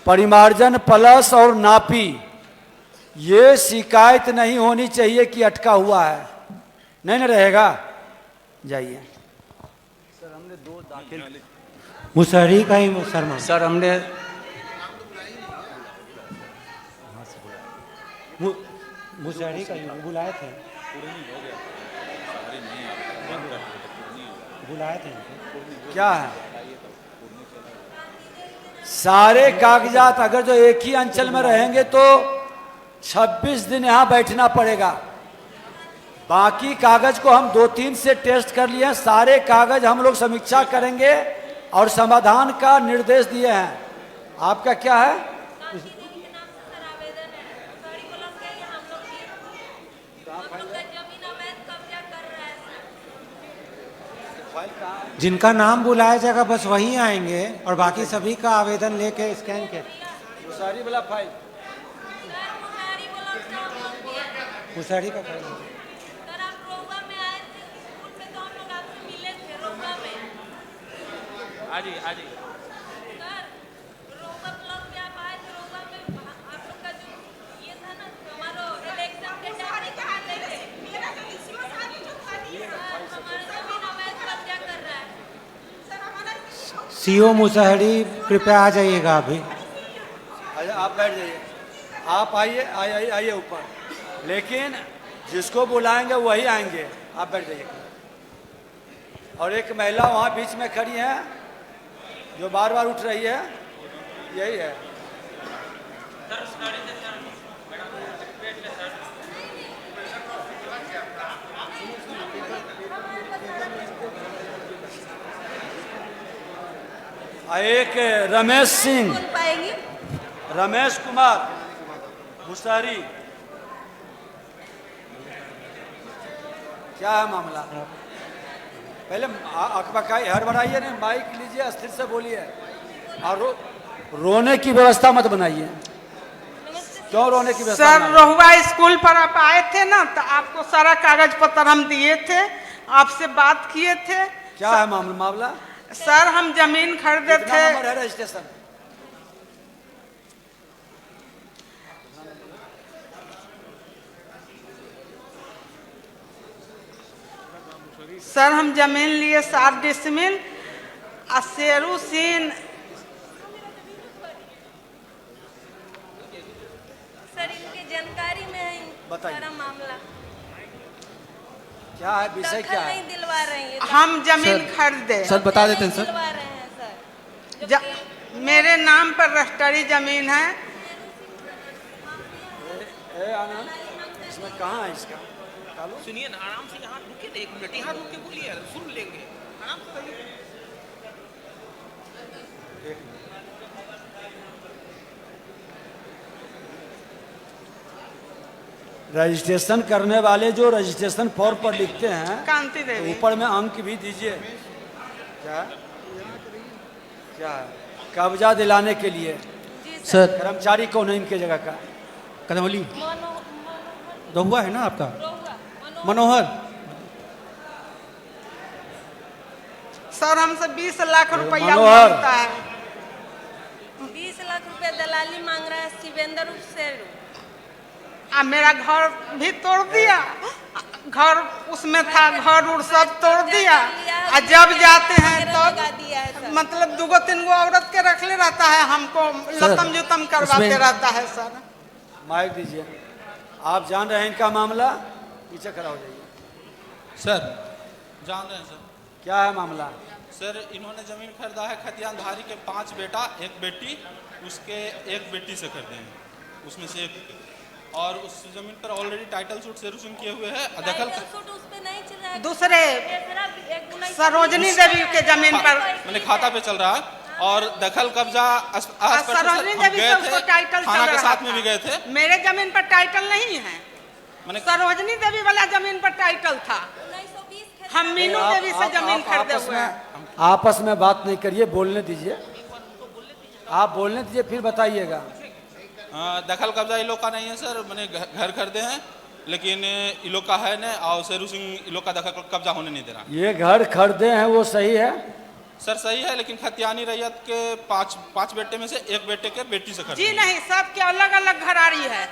परिमार्जन प्लस और नापी, ये शिकायत नहीं होनी चाहिए कि अटका हुआ है। नहीं ना रहेगा? जाइए। सर हमने 2 दाखिल मुसहरी का ही सर हमने मुसहरी का ही बुलाए थे, बुलाए थे। क्या है? सारे कागजात अगर जो एक ही अंचल में रहेंगे तो 26 दिन यहाँ बैठना पड़ेगा। बाकी कागज को हम 2-3 से टेस्ट कर लिए हैं। सारे कागज हम लोग समीक्षा करेंगे और समाधान का निर्देश दिए हैं। आपका क्या है? जिनका नाम बुलाया जाएगा बस वही आएंगे और बाकी सभी का आवेदन लेके स्कैन के सारी वाला फाइल मुसहरी का कहना है। सीओ मुसहरी कृपया आ जाइएगा अभी। अच्छा आप बैठ जाइए, आप आइए आइए आइए ऊपर, लेकिन जिसको बुलाएंगे वही आएंगे। आप बैठ जाइए। और एक महिला वहाँ बीच में खड़ी है जो बार बार उठ रही है, यही है। एक रमेश सिंह, रमेश कुमार मुसहरी, क्या है मामला? पहले अकबकाई हड़बड़ाइए नहीं, माइक लीजिए, स्थिर से बोलिए और रोने की व्यवस्था मत बनाइए। क्यों रोने की व्यवस्था? सर रहुआ स्कूल पर आप आए थे ना, तो आपको सारा कागज पत्र हम दिए थे, आपसे बात किए थे। क्या है मामला? सर हम जमीन खरीदे थे। नंबर है रजिस्ट्रेशन? सर हम जमीन लिए 7 डिसमिल शेरू सीन। सर इनके जानकारी में है सारा मामला। क्या है विषय? क्या है? नहीं दिलवा रहे हैं। हम जमीन खरीदे। सर बता देते हैं सर। दिलवा रहे हैं सर। मेरे नाम पर रजिस्ट्री जमीन है। इसमें कहाँ है इसका? सुनिए ना, आराम से यहाँ रुके, 1 मिनट यहाँ रुक के बोलिए, सुन लेंगे आराम से। रजिस्ट्रेशन करने वाले जो रजिस्ट्रेशन फॉर्म पर लिखते हैं, कांति देवी, तो ऊपर में अंक भी दीजिए। क्या क्या है? कब्जा दिलाने के लिए सर कर्मचारी कौन है इनके जगह का? कदमोली रहुआ है ना आपका? मनोहर। सर हमसे 20 लाख रुपया मनोहर। मांगता है। 20 लाख रुपया दलाली मांग रहा है शिवेंद्र शेरू। मेरा घर भी तोड़ दिया, घर उसमें था, घर उड़ सब तोड़ दिया। और जब जाते हैं तब मतलब 2-3 औरत के रख ले रहता है, हमको लतम जुतम करवाते रहता है। सर माइक दीजिए। आप जान रहे हैं इनका मामला? पीछे खड़ा हो जाइए। सर जान रहे हैं सर। क्या है मामला? सर इन्होंने जमीन खरीदा है खतियानधारी के 5 बेटा 1 बेटी, उसके 1 बेटी से खरीदे हैं, उसमें से 1। और उस जमीन पर ऑलरेडी टाइटल सूट शेरुसिंग किए हुए हैं। दखल दूसरे सरोजनी देवी के जमीन पर मैंने खाता पे चल रहा है, और दखल कब्जा सरोजनी देवी से उसको टाइटल थाना के साथ में भी गए थे। मेरे जमीन पर टाइटल नहीं है, सरोजनी देवी वाला जमीन पर टाइटल था। हम मीनू देवी से जमीन खरीदे हुए हैं। आपस में बात नहीं करिए, बोलने दीजिए। आप बोलने दीजिए फिर बताइएगा। दखल कब्जा इन लोग का नहीं है सर, मैंने घर खरीदे हैं, लेकिन इन लोग का है नहीं, और शेरू सिंह इन लोग का दखल कब्जा होने नहीं दे रहा। ये घर खरीदे हैं वो सही है सर? सही है, लेकिन खतियानी रैयत के 5 बेटे में से 1 बेटे के बेटी से खरीदे। जी नहीं, सबके अलग अलग घरारी है।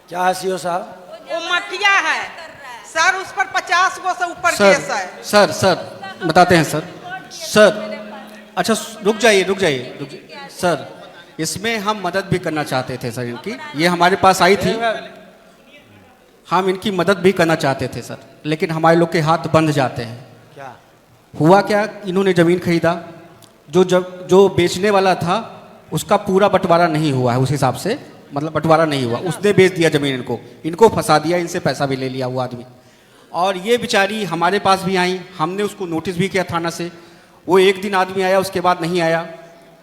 क्या है सीओ साहब? वो माफिया है सर, उस पर 50 गो से ऊपर केस है। सर बताते हैं सर। अच्छा रुक जाइए। सर इसमें हम मदद भी करना चाहते थे सर इनकी, ये हमारे पास आई थी, हम इनकी मदद भी करना चाहते थे सर, लेकिन हमारे लोग के हाथ बंध जाते हैं। क्या हुआ? क्या इन्होंने ज़मीन खरीदा, जो बेचने वाला था उसका पूरा बंटवारा नहीं हुआ है, उस हिसाब से मतलब बंटवारा नहीं हुआ, उसने बेच दिया ज़मीन, इनको फंसा दिया, इनसे पैसा भी ले लिया वो आदमी। और ये बेचारी हमारे पास भी आई, हमने उसको नोटिस भी किया थाना से, वो 1 दिन आदमी आया, उसके बाद नहीं आया।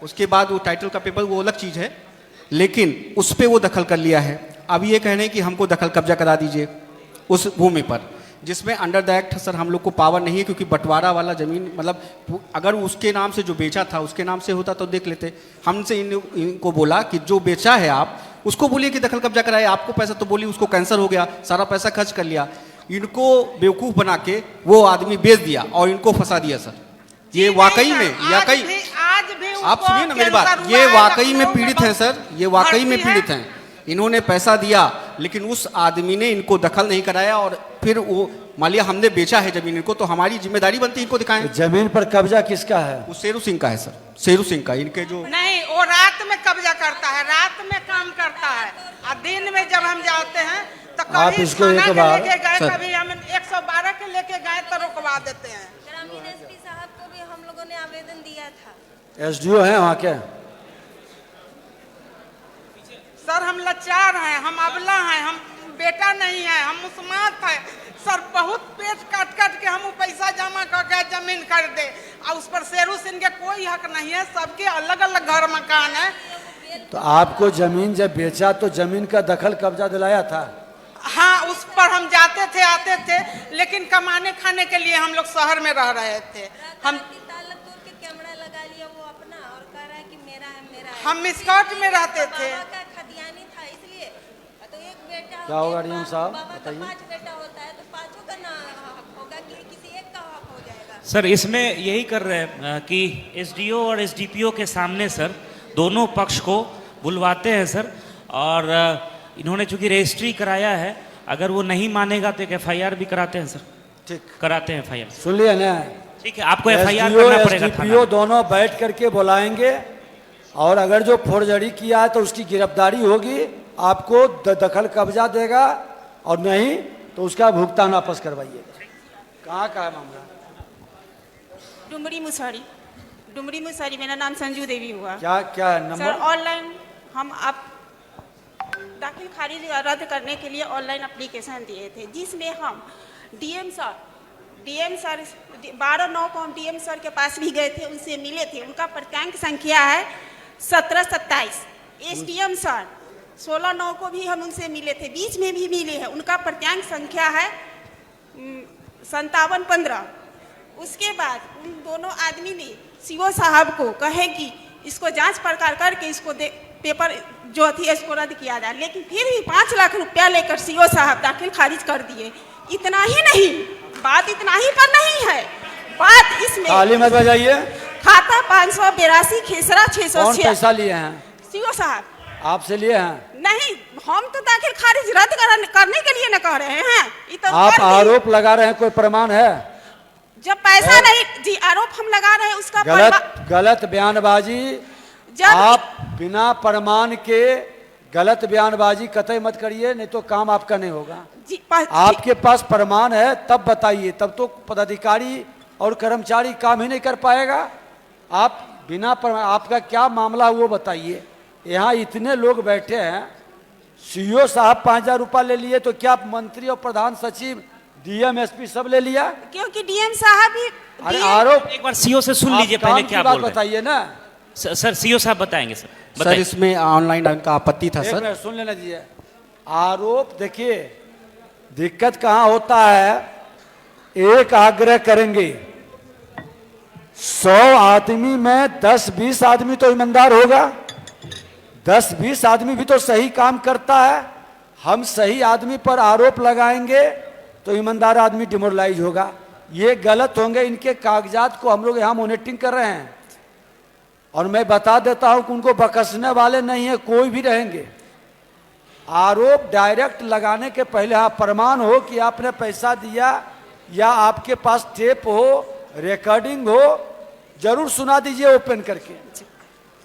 उसके बाद वो टाइटल का पेपर वो अलग चीज़ है, लेकिन उस पर वो दखल कर लिया है। अब ये कह रहे हैं कि हमको दखल कब्जा करा दीजिए उस भूमि पर, जिसमें अंडर द एक्ट सर हम लोग को पावर नहीं है, क्योंकि बंटवारा वाला ज़मीन मतलब अगर उसके नाम से जो बेचा था उसके नाम से होता तो देख लेते। हमसे इनको बोला कि जो बेचा है आप उसको बोलिए कि दखल कब्जा कराए, आपको पैसा तो बोलिए उसको कैंसर हो गया, सारा पैसा खर्च कर लिया। इनको बेवकूफ़ बना के वो आदमी बेच दिया और इनको फंसा दिया सर। ये वाकई में आज भी आप सुनिए ना मेरी बात, ये वाकई में पीड़ित हैं सर, ये वाकई में पीड़ित हैं। इन्होंने पैसा दिया लेकिन उस आदमी ने इनको दखल नहीं कराया और फिर वो मान लिया हमने बेचा है जमीन इनको, तो हमारी जिम्मेदारी बनती है इनको दिखाएं। जमीन पर कब्जा किसका है? वो शेरू सिंह का है सर, शेरू सिंह का। इनके जो नहीं, वो रात में कब्जा करता है, रात में काम करता है, और दिन में जब हम जाते हैं तो आप कभी इसको थाना एक के बार- लेके गए, सर। कभी हम 112 के लेके गए तो रुकवा देते हैं। ग्रामीण एसपी साहब को भी हम लोगों ने आवेदन दिया था। एसडीओ है वहाँ के? सर हम लाचार हैं, हम अबला हैं, हम बेटा नहीं है, हम मुस्मात है सर। बहुत पेट काट काट के हम वो पैसा जमा करके जमीन खरीदे और उस पर शेरू सिंह के कोई हक नहीं है। सबके अलग अलग घर मकान है। तो आपको जमीन जब बेचा तो जमीन का दखल कब्जा दिलाया था? हाँ, उस पर हम जाते थे आते थे, लेकिन कमाने खाने के लिए हम लोग शहर में रह रहे थे। हम ताला तोड़ के कैमरा लगा लिया वो अपना और कह रहा है कि मेरा है मेरा है। हम मिस्कॉट में रहते थे। बाबा का खदियानी था इसलिए तो एक बेटा क्या होगा डीएम साहब बाबा का बताइए। 5 बेटा होता है तो 5 का ना हक होगा कि किसी एक का हक हो जाएगा। सर इसमें यही कर रहे हैं कि एसडीओ और एसडीपीओ के सामने सर दोनों पक्ष को बुलवाते हैं सर, और इन्होंने चूंकि रजिस्ट्री कराया है, अगर वो नहीं मानेगा तो एक एफआईआर भी कराते हैं सर। ठीक, कराते हैं एफआईआर। सुन लिया ना? ठीक है, आपको एफआईआर SDO, करना पड़ेगा थाना SDPO में। दोनों बैठ करके बुलाएंगे और अगर जो फोर्जरी किया है तो उसकी गिरफ्तारी होगी, आपको दखल कब्जा देगा और नहीं तो उसका भुगतान वापस करवाइएगा। कहाँ का है मामला? डुमरी मुसहरी, डुमरी मुसहरी। मेरा नाम संजू देवी हुआ। क्या क्या है सर नंबर? ऑनलाइन हम आप दाखिल खारिज रद्द करने के लिए ऑनलाइन एप्लीकेशन दिए थे, जिसमें हम डीएम सर 12/9 को हम डीएम सर के पास भी गए थे, उनसे मिले थे। उनका प्राप्तांक संख्या है 1727। एसडीएम सर 16/9 को भी हम उनसे मिले थे, बीच में भी मिले हैं, उनका प्राप्तांक संख्या है 5715। उसके बाद उन दोनों आदमी ने सीओ साहब को कहे कि इसको जांच पड़ताल करके इसको पेपर जो थी इसको रद्द किया जाए, लेकिन फिर भी 5 लाख रुपया लेकर सीओ साहब दाखिल खारिज कर दिए। इतना ही नहीं, बात इतना ही पर नहीं है, बात इसमें ताली मत बजाइए। खाता 582 खेसरा 606। कौन पैसा लिए हैं? सीओ साहब आपसे लिए हैं? नहीं, हम तो दाखिल खारिज रद्द करने के लिए न कह रहे हैं। ये तो आप कर दी। आरोप लगा रहे हैं, कोई प्रमाण है? जब पैसा नहीं जी, आरोप हम लगा रहे हैं उसका गलत बयानबाजी। आप बिना प्रमाण के गलत बयानबाजी कतई मत करिए, नहीं तो काम आपका नहीं होगा। जी, आपके पास प्रमाण है तब बताइए, तब तो पदाधिकारी और कर्मचारी काम ही नहीं कर पाएगा। आप बिना प्रमाण, आपका क्या मामला वो बताइए। यहाँ इतने लोग बैठे हैं, सीओ साहब 5000 रुपया ले लिए तो क्या मंत्री और प्रधान सचिव डीएम एसपी सब ले लिया? क्योंकि डीएम साहब भी अरे आरोप एक बार सीओ से सुन लीजिए पहले क्या बोल रहे हैं। बताइए ना सर, सीओ साहब बताएंगे सर। सर इसमें ऑनलाइन इनका आपत्ति था सर। सुन लेना दीजिए। आरोप देखिए, दिक्कत कहाँ होता है, एक आग्रह करेंगे 100 आदमी में 10-20 आदमी तो ईमानदार होगा, 10-20 आदमी भी तो सही काम करता है। हम सही आदमी पर आरोप लगाएंगे तो ईमानदार आदमी डिमोरलाइज होगा। ये गलत होंगे। इनके कागजात को हम लोग यहाँ मॉनिटरिंग कर रहे हैं और मैं बता देता हूं कि उनको बकसने वाले नहीं है, कोई भी रहेंगे। आरोप डायरेक्ट लगाने के पहले हाँ प्रमाण हो कि आपने पैसा दिया या आपके पास टेप हो, रिकॉर्डिंग हो, जरूर सुना दीजिए ओपन करके।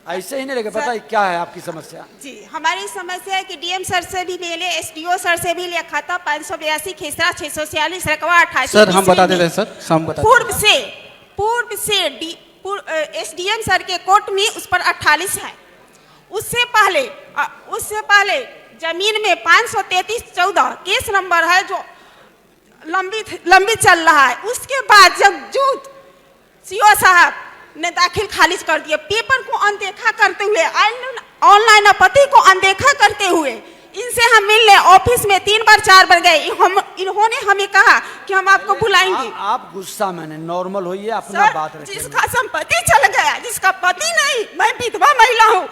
ऐसे ही नहीं रहेगा। बताइए क्या है आपकी समस्या? जी, हमारी समस्या है कि डीएम सर से भी मिले, एसडीओ सर से भी लिया। खाता 582 खेसरा 646 रकवा 28। सर हम बता देते हैं सर, हम बता पूर्व से एसडीएम सर के कोर्ट में उस पर 48 है। उससे पहले जमीन में 533/14 केस नंबर है जो लंबित चल रहा है। उसके बाद जब जूत सीओ साहब ने दाखिल खारिज कर दिया, पेपर को अनदेखा करते हुए, ऑनलाइन आपत्ति को अनदेखा करते हुए इनसे हम मिलने ऑफिस में 3 बार 4 बार गए। इन्होंने हमें कहा कि हम आपको बुलाएंगे। आप गुस्सा में नहीं, नॉर्मल होइए, अपना बात रखिए। जिसका संपत्ति चल गया, जिसका पति नहीं, मैं विधवा महिला हूँ,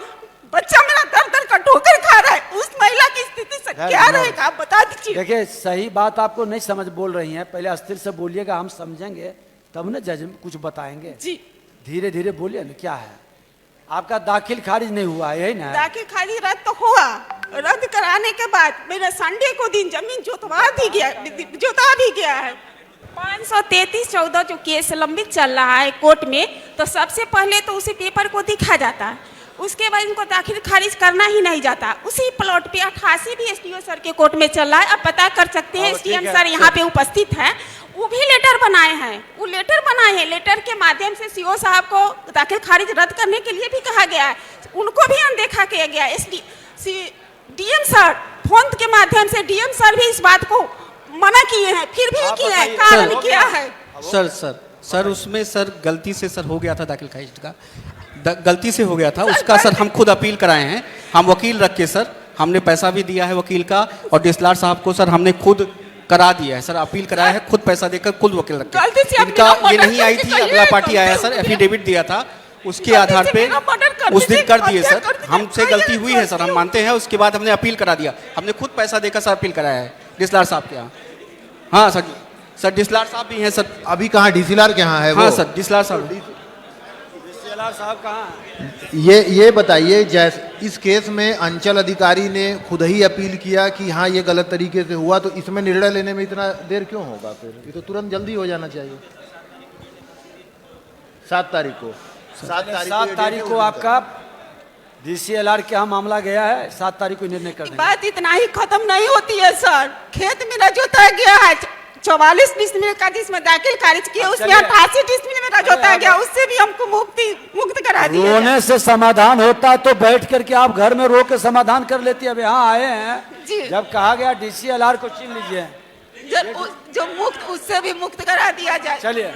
बच्चा मेरा दर दर का ठोकर खा रहा है, उस महिला की स्थिति से क्या रहेगा आप बता दीजिए। देखिए सही बात आपको नहीं समझ बोल रही हैं, पहले अस्थिर से बोलिएगा, हम समझेंगे तब ना जज कुछ बताएंगे। जी धीरे धीरे बोलिए ना, क्या है आपका दाखिल खारिज नहीं हुआ है, यही ना? दाखिल खारिज रद्द तो हुआ, रद्द कराने के बाद मेरा संडे को दिन जमीन जोतवा भी गया है। 533/14 जो केस लंबित चल रहा है कोर्ट में, तो सबसे पहले तो उसी पेपर को दिखा जाता है, उसके बाद इनको दाखिल खारिज करना ही नहीं जाता। उसी प्लॉट पे 88 भी एसडीओ सर के कोर्ट में चल रहा है, आप पता कर सकते हैं। एसडीएम सर यहाँ पे उपस्थित हैं, वो भी लेटर बनाए हैं, वो लेटर बनाए हैं, लेटर के माध्यम से सीओ साहब को दाखिल खारिज रद्द करने के लिए भी कहा गया है, उनको भी अनदेखा किया गया। डीएम सर फोन के माध्यम से डीएम सर भी इस बात को मना किए हैं, फिर भी किए हैं, कारण क्या है? सर उसमें सर गलती से सर हो गया था दाखिल खारिज का, गलती से हो गया था उसका सर, हम खुद अपील कराए हैं, हम वकील रख के सर हमने पैसा भी दिया है वकील का, और डीएसएलआर साहब को सर हमने खुद करा दिया है सर, अपील कराया है, खुद पैसा देकर खुद वकील रख के। इनका ये नहीं आई थी, अगला पार्टी आया सर, एफिडेविट दिया था, उसके आधार पे उस दिन कर दिए सर, हमसे गलती हुई है सर, हम मानते हैं। उसके बाद हमने अपील करा दिया, हमने खुद पैसा देकर सर अपील कराया है डीएसएलआर साहब के यहाँ। हाँ सर डीएसएलआर साहब भी हैं सर। अभी कहाँ डीएसएलआर के यहाँ है? हाँ सर डीएसएलआर साहब। डीएसएलआर साहब कहाँ? ये बताइए, जैसे इस केस में अंचल अधिकारी ने खुद ही अपील किया कि हाँ ये गलत तरीके से हुआ, तो इसमें निर्णय लेने में इतना देर क्यों होगा? फिर ये तो तुरंत जल्दी हो जाना चाहिए। 7 तारीख को 7 तारीख को आपका डीसीएलआर के यहाँ मामला गया है, 7 तारीख को निर्णय कर देंगे। बात इतना ही खत्म नहीं होती है सर, खेत मेरा जोता गया है 44 डिसमिल का, जिसमें दाखिल खारिज किया उसमें 88 डिसमिल मेरा जोता गया, उससे भी हमको मुक्त करा दिया। रोने से समाधान होता तो बैठ करके आप घर में रो के समाधान कर लेती। अब यहाँ आए हैं, जब कहा गया डीसीएलआर को छीन लीजिए, जो मुक्त उससे भी मुक्त करा दिया जाए। चलिए